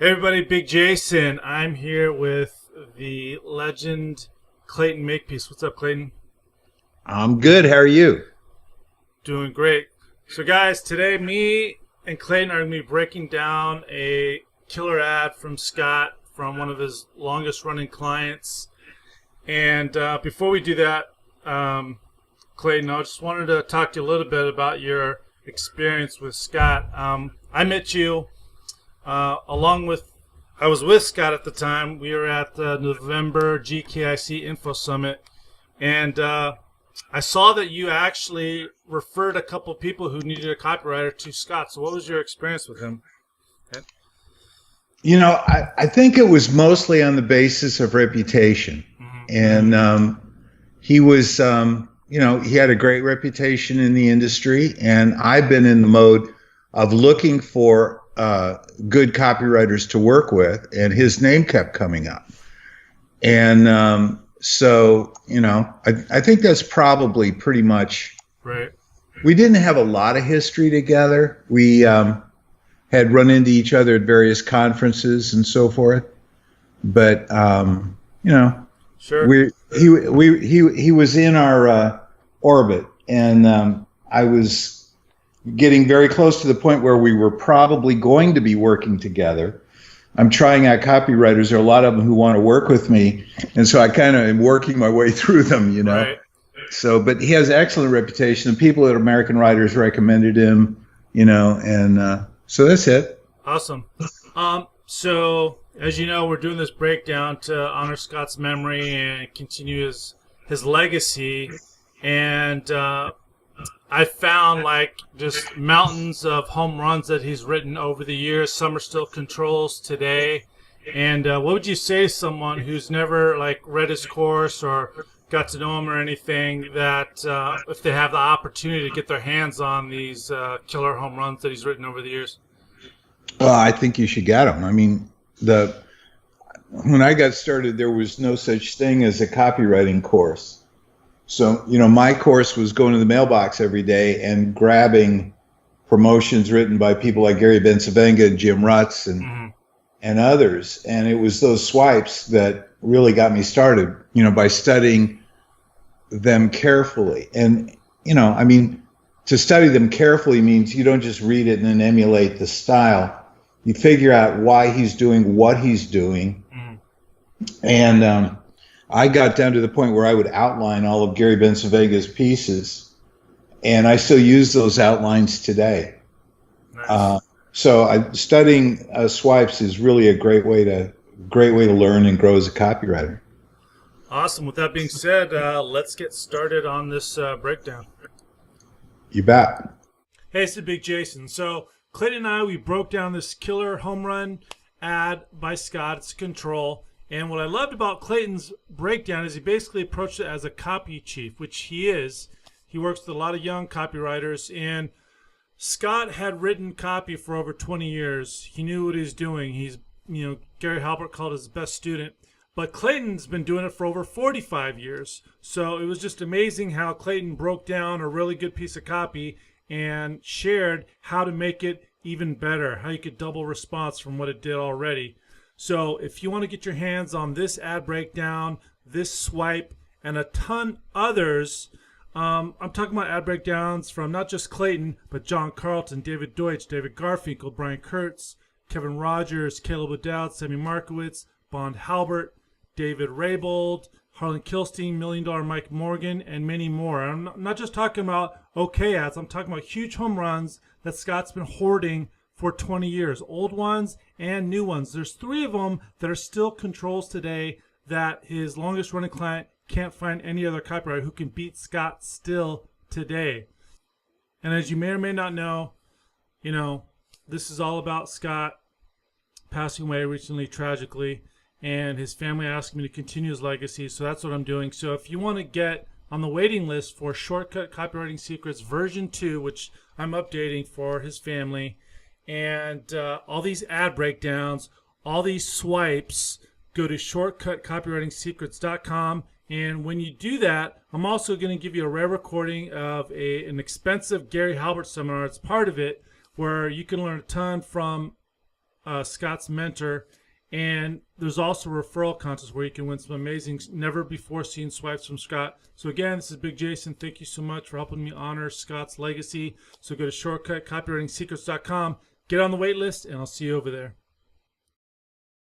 Hey everybody, Big Jason. I'm here with the legend Clayton Makepeace. What's up, Clayton? I'm good. How are you? Doing great. So guys, today me and Clayton are going to be breaking down a killer ad from Scott from one of his longest running clients. And before we do that, Clayton, I just wanted to talk to you a little bit about your experience with Scott. I met you I was with Scott at the time. We were at the November GKIC Info Summit, and I saw that you actually referred a couple people who needed a copywriter to Scott. So what was your experience with him? Okay. You know, I think it was mostly on the basis of reputation. Mm-hmm. And he was, he had a great reputation in the industry, and I've been in the mode of looking for good copywriters to work with, and his name kept coming up. And I think that's probably pretty much right. We didn't have a lot of history together. We had run into each other at various conferences and so forth, but sure. He was in our orbit, and I was getting very close to the point where we were probably going to be working together. I'm trying out copywriters. There are a lot of them who want to work with me, and so I kind of am working my way through them, Right. So, but he has excellent reputation, and people at American Writers recommended him, and so that's it. Awesome. So as you know, we're doing this breakdown to honor Scott's memory and continue his legacy, and I found just mountains of home runs that he's written over the years. Some are still controls today. And what would you say to someone who's never read his course or got to know him or anything, that if they have the opportunity to get their hands on these killer home runs that he's written over the years? Well, I think you should get them. I mean, when I got started, there was no such thing as a copywriting course. So, my course was going to the mailbox every day and grabbing promotions written by people like Gary Bencivenga and Jim Rutz and others. And it was those swipes that really got me started, by studying them carefully. And, to study them carefully means you don't just read it and then emulate the style. You figure out why he's doing what he's doing. And I got down to the point where I would outline all of Gary Bencivenga's pieces, and I still use those outlines today. Nice. Studying swipes is really a great way to learn and grow as a copywriter. Awesome. With that being said, let's get started on this breakdown. You bet. Hey, it's the Big Jason. So Clayton and I, we broke down this killer home run ad by Scott. It's Control. And what I loved about Clayton's breakdown is he basically approached it as a copy chief, which he is. He works with a lot of young copywriters, and Scott had written copy for over 20 years. He knew what he was doing. He's, Gary Halbert called his best student. But Clayton's been doing it for over 45 years. So it was just amazing how Clayton broke down a really good piece of copy and shared how to make it even better, how you could double response from what it did already. So if you want to get your hands on this ad breakdown, this swipe, and a ton others, I'm talking about ad breakdowns from not just Clayton, but John Carlton, David Deutsch, David Garfinkel, Brian Kurtz, Kevin Rogers, Caleb O'Dowd, Sammy Markowitz, Bond Halbert, David Raybould, Harlan Kilstein, $1 Million Mike Morgan, and many more. I'm not just talking about okay ads. I'm talking about huge home runs that Scott's been hoarding for 20 years, old ones and new ones. There's 3 of them that are still controls today that his longest running client can't find any other copywriter who can beat Scott still today. And as you may or may not know, this is all about Scott passing away recently, tragically, and his family asked me to continue his legacy, so that's what I'm doing. So if you want to get on the waiting list for Shortcut Copywriting Secrets version 2, which I'm updating for his family, and all these ad breakdowns, all these swipes, go to shortcutcopywritingsecrets.com. And when you do that, I'm also going to give you a rare recording of an expensive Gary Halbert seminar. It's part of it, where you can learn a ton from Scott's mentor. And there's also a referral contest where you can win some amazing, never before seen swipes from Scott. So again, this is Big Jason. Thank you so much for helping me honor Scott's legacy. So go to shortcutcopywritingsecrets.com, get on the wait list, and I'll see you over there.